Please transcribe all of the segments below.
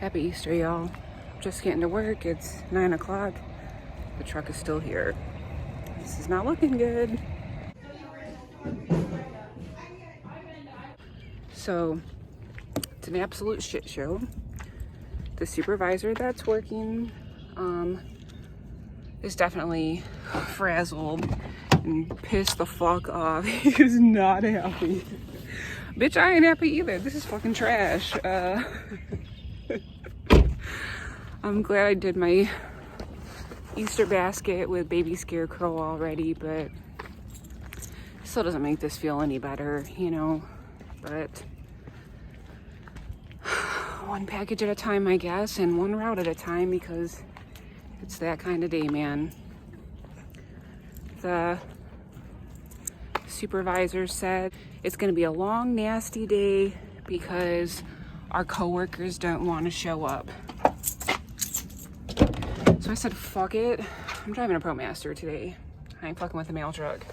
Happy Easter, y'all. Just getting to work. It's 9 o'clock. The truck is still here. This is not looking good. So, it's an absolute shit show. The supervisor that's working is definitely frazzled and pissed the fuck off. He is not happy. Bitch, I ain't happy either. This is fucking trash. I'm glad I did my Easter basket with baby scarecrow already, but still doesn't make this feel any better, you know. But one package at a time, I guess, and one route at a time, because it's that kind of day, man. The supervisor said it's going to be a long, nasty day because our coworkers don't want to show up. So I said, fuck it. I'm driving a ProMaster today. I ain't fucking with a mail truck.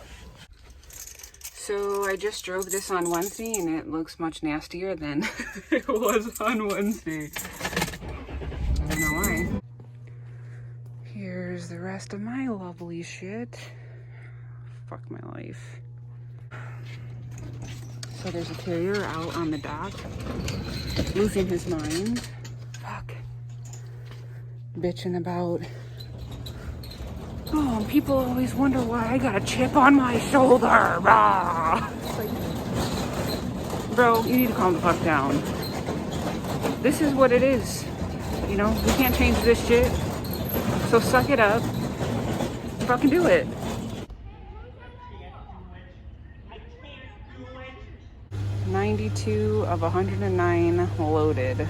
So I just drove this on Wednesday and it looks much nastier than it was on Wednesday. I don't know why. Here's the rest of my lovely shit. Fuck my life. So there's a carrier out on the dock, losing his mind. Fuck. Bitching about, oh, people always wonder why I got a chip on my shoulder. Rah. Like, bro, you need to calm the fuck down. This is what it is. You know, we can't change this shit. So suck it up. Fucking do it. $92 of 109 loaded.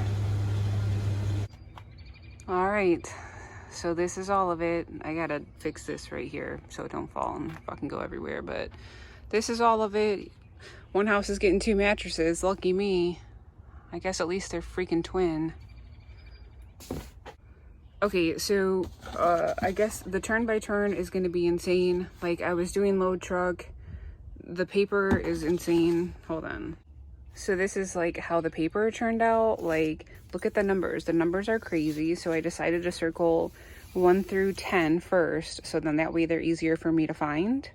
All right, so this is all of it. I gotta fix this right here so it don't fall and fucking go everywhere, but this is all of it. One house is getting 2 mattresses. Lucky me. I guess at least they're freaking twin. Okay, so I guess the turn by turn is gonna be insane. Like, I was doing load truck. The paper is insane. Hold on. So this is like how the paper turned out. Like, look at the numbers. The numbers are crazy. So I decided to circle 1 through 10 first. So then that way they're easier for me to find.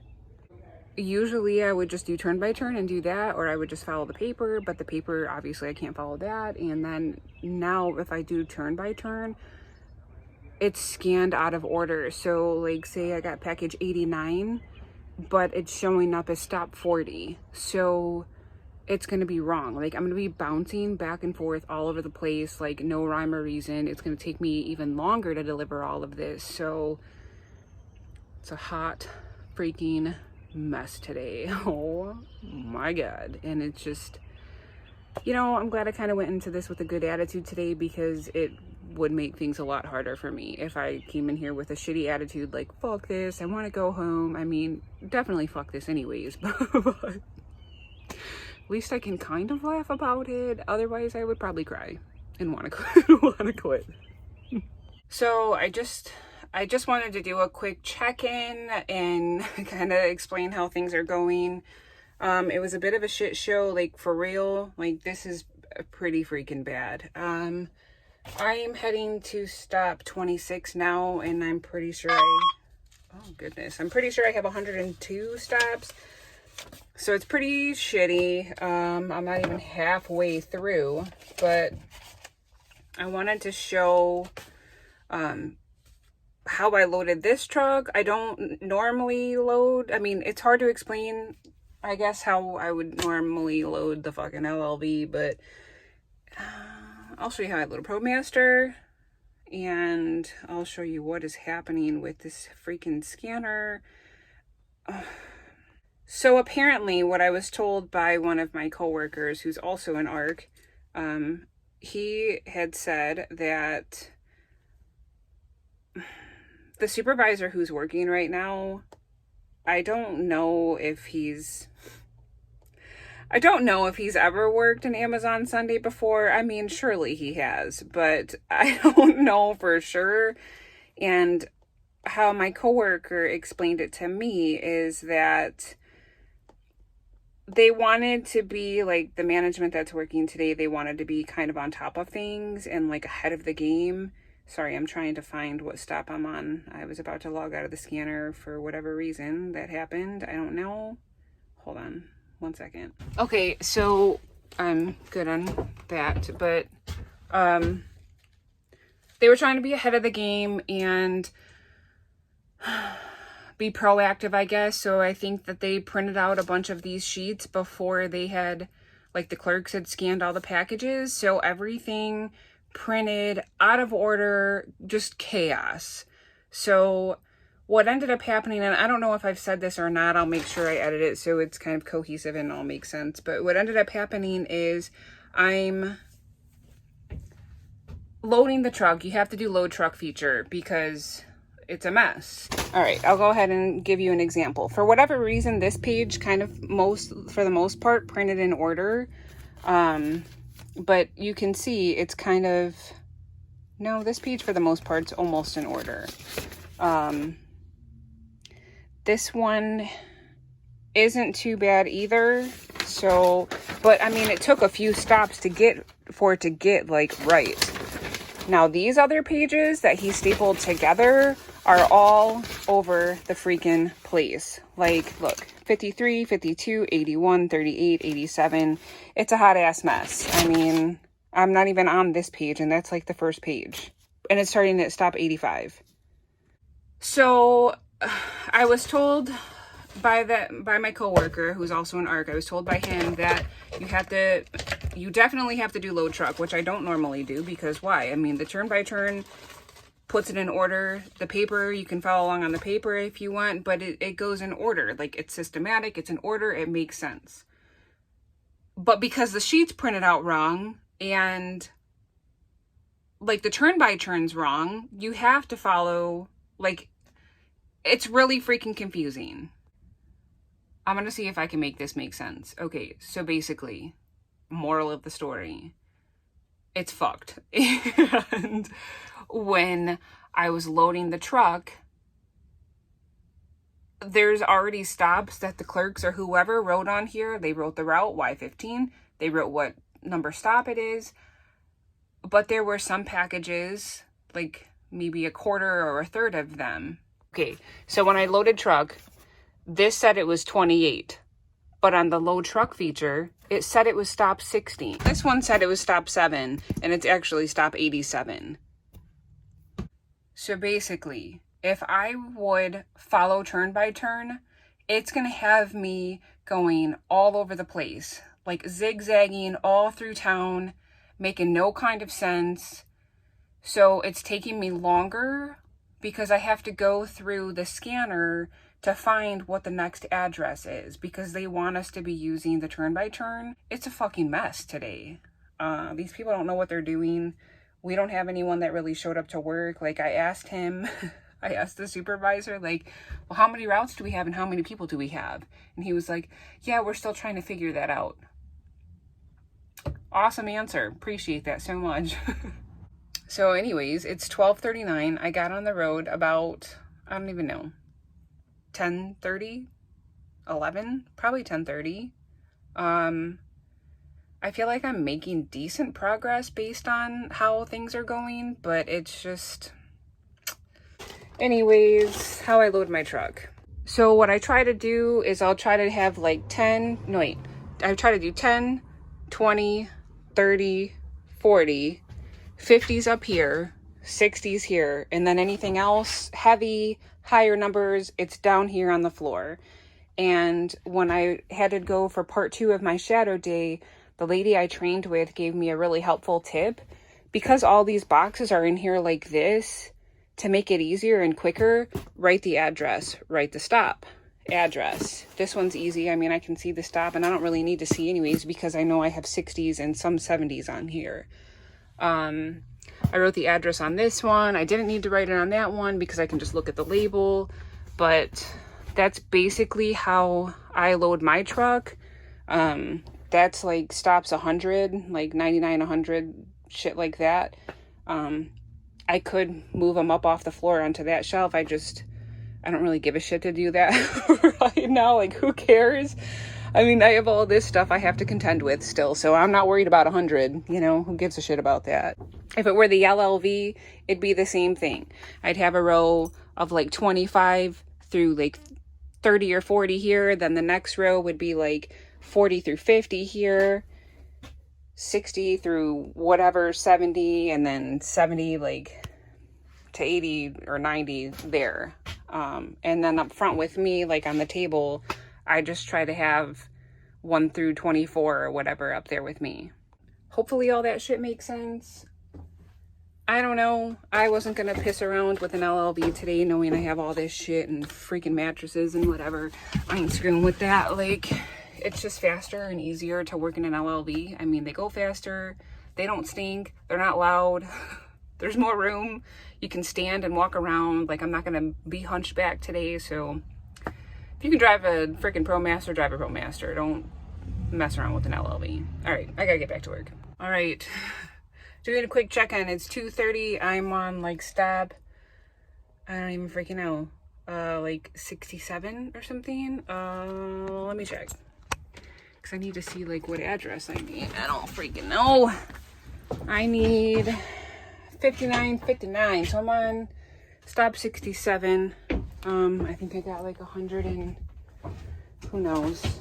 Usually I would just do turn by turn and do that, or I would just follow the paper, but the paper, obviously I can't follow that. And then now if I do turn by turn, it's scanned out of order. So like, say I got package 89, but it's showing up as stop 40. So it's going to be wrong. Like, I'm going to be bouncing back and forth all over the place, like no rhyme or reason. It's going to take me even longer to deliver all of this. So it's a hot freaking mess today. Oh my God. And it's just, you know, I'm glad I kind of went into this with a good attitude today, because it would make things a lot harder for me if I came in here with a shitty attitude, like, fuck this, I want to go home. I mean, definitely fuck this anyways, but at least I can kind of laugh about it. Otherwise, I would probably cry and want to quit. So I just wanted to do a quick check-in and kind of explain how things are going. It was a bit of a shit show, like, for real. Like, this is pretty freaking bad. I am heading to stop 26 now, and I'm pretty sure oh goodness, I'm pretty sure I have 102 stops. So it's pretty shitty. I'm not even halfway through, but I wanted to show how I loaded this truck. I don't normally load. I mean, it's hard to explain, I guess, how I would normally load the fucking LLV, but I'll show you how I load a ProMaster, and I'll show you what is happening with this freaking scanner. So apparently what I was told by one of my coworkers, who's also an ARC, he had said that the supervisor who's working right now, I don't know if he's ever worked an Amazon Sunday before. I mean, surely he has, but I don't know for sure. And how my coworker explained it to me is that they wanted to be like the management that's working today. They wanted to be kind of on top of things and like ahead of the game. Sorry, I'm trying to find what stop I'm on. I was about to log out of the scanner for whatever reason that happened. I don't know. Hold on 1 second. Okay, so I'm good on that, but they were trying to be ahead of the game and be proactive, I guess. So I think that they printed out a bunch of these sheets before they had, like, the clerks had scanned all the packages. So everything printed out of order, just chaos. So what ended up happening, and I don't know if I've said this or not, I'll make sure I edit it so it's kind of cohesive and all makes sense. But what ended up happening is I'm loading the truck. You have to do load truck feature because it's a mess. All right, I'll go ahead and give you an example. For whatever reason, this page kind of for the most part printed in order. But you can see it's kind of, no, this page for the most part is almost in order. This one isn't too bad either. So, but I mean, it took a few stops for it to get like right. Now these other pages that he stapled together are all over the freaking place. Like, look, 53, 52, 81, 38, 87. It's a hot ass mess. I mean, I'm not even on this page and that's like the first page. And it's starting at stop 85. So I was told by my coworker, who's also an ARC, I was told by him that you definitely have to do load truck, which I don't normally do because why? I mean, the turn by turn puts it in order. The paper, you can follow along on the paper if you want, but it goes in order. Like, it's systematic, it's in order, it makes sense. But because the sheet's printed out wrong and like the turn by turn's wrong, you have to follow, like, it's really freaking confusing. I'm going to see if I can make this make sense. Okay, so basically, moral of the story, it's fucked. And when I was loading the truck, there's already stops that the clerks or whoever wrote on here. They wrote the route, Y15. They wrote what number stop it is. But there were some packages, like maybe a quarter or a third of them. Okay, so when I loaded truck, this said it was 28, but on the load truck feature, it said it was stop 60. This one said it was stop 7, and it's actually stop 87. So basically, if I would follow turn by turn, it's going to have me going all over the place, like zigzagging all through town, making no kind of sense. So it's taking me longer because I have to go through the scanner to find what the next address is because they want us to be using the turn by turn. It's a fucking mess today. These people don't know what they're doing. We don't have anyone that really showed up to work. Like, I asked him, I asked the supervisor, like, well, how many routes do we have and how many people do we have? And he was like, yeah, we're still trying to figure that out. Awesome answer. Appreciate that so much. So anyways, it's 12:39. I got on the road about, I don't even know, 10:30, 11, probably 10:30. I feel like I'm making decent progress based on how things are going, but it's just, anyways, how I load my truck. So what I try to do is I'll try to have like I try to do 10, 20, 30, 40, 50s up here, 60s here, and then anything else heavy, higher numbers, it's down here on the floor. And when I had to go for part 2 of my shadow day, the lady I trained with gave me a really helpful tip. Because all these boxes are in here like this, to make it easier and quicker, write the address, write the stop address. This one's easy. I mean, I can see the stop and I don't really need to see anyways because I know I have 60s and some 70s on here. I wrote the address on this one. I didn't need to write it on that one because I can just look at the label, but that's basically how I load my truck. That's like stops 100, like 99, 100, shit like that. I could move them up off the floor onto that shelf. I don't really give a shit to do that right now. Like, who cares? I mean, I have all this stuff I have to contend with still, so I'm not worried about 100, you know, who gives a shit about that? If it were the LLV, it'd be the same thing. I'd have a row of like 25 through like 30 or 40 here, then the next row would be like 40 through 50 here, 60 through whatever, 70, and then 70 like to 80 or 90 there. And then up front with me, like on the table, I just try to have 1 through 24 or whatever up there with me. Hopefully all that shit makes sense. I don't know. I wasn't gonna piss around with an LLV today knowing I have all this shit and freaking mattresses and whatever. I ain't screwing with that. Like, it's just faster and easier to work in an LLV. I mean, they go faster. They don't stink. They're not loud. There's more room. You can stand and walk around. Like, I'm not gonna be hunchback today, so if you can drive a freaking ProMaster, drive a ProMaster. Don't mess around with an LLV. All right, I gotta get back to work. All right. Doing a quick check-in. It's 2:30. I'm on like stop. I don't even freaking know. Like 67 or something. Let me check. Because I need to see like what address I need. I don't freaking know. I need 5959. So I'm on stop 67. I think I got like 100 and who knows,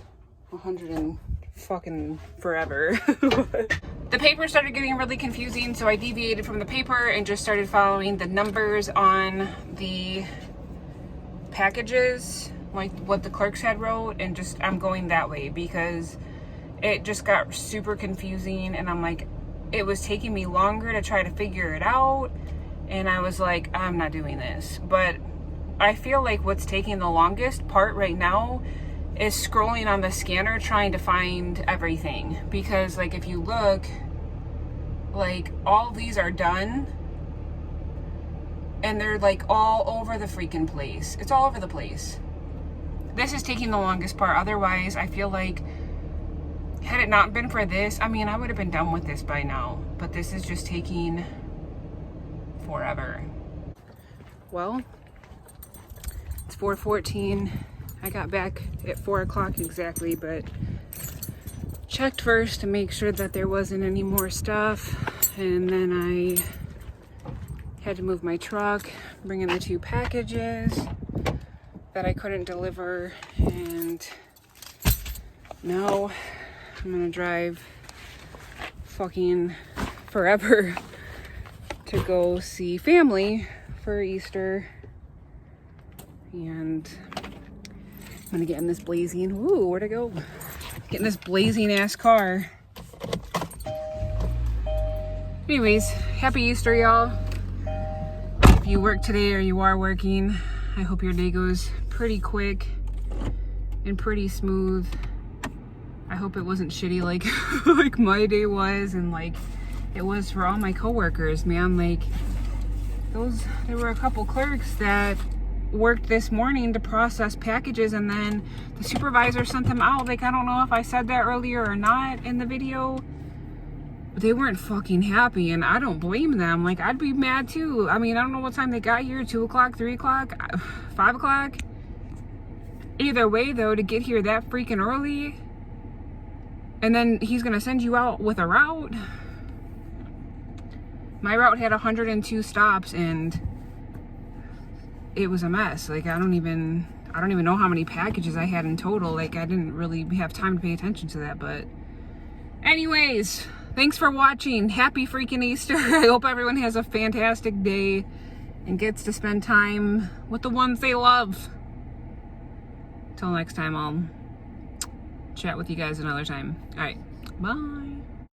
100 and fucking forever. The paper started getting really confusing, so I deviated from the paper and just started following the numbers on the packages, like what the clerks had wrote, and just I'm going that way because it just got super confusing, and I'm like, it was taking me longer to try to figure it out, and I was like, I'm not doing this. But I feel like what's taking the longest part right now is scrolling on the scanner trying to find everything, because like if you look, like all these are done and they're like all over the freaking place. It's all over the place. This is taking the longest part. Otherwise, I feel like had it not been for this, I mean, I would have been done with this by now, but this is just taking forever. Well, it's 4:14. I got back at 4 o'clock exactly, but checked first to make sure that there wasn't any more stuff. And then I had to move my truck, bring in the 2 packages that I couldn't deliver. And now I'm gonna drive fucking forever to go see family for Easter. And I'm gonna get in this blazing, ooh, where'd I go? Get in this blazing ass car. Anyways, happy Easter, y'all. If you work today or you are working, I hope your day goes pretty quick and pretty smooth. I hope it wasn't shitty like like my day was, and like it was for all my coworkers, man. Like there were a couple clerks that worked this morning to process packages, and then the supervisor sent them out. Like, I don't know if I said that earlier or not in the video, but they weren't fucking happy, and I don't blame them. Like, I'd be mad too. I mean, I don't know what time they got here, 2 o'clock, 3 o'clock, 5 o'clock. Either way though, to get here that freaking early, and then he's gonna send you out with a route. My route had 102 stops, and it was a mess. Like, I don't even know how many packages I had in total. Like, I didn't really have time to pay attention to that. But anyways, thanks for watching. Happy freaking Easter. I hope everyone has a fantastic day and gets to spend time with the ones they love. Till next time, I'll chat with you guys another time. All right, bye.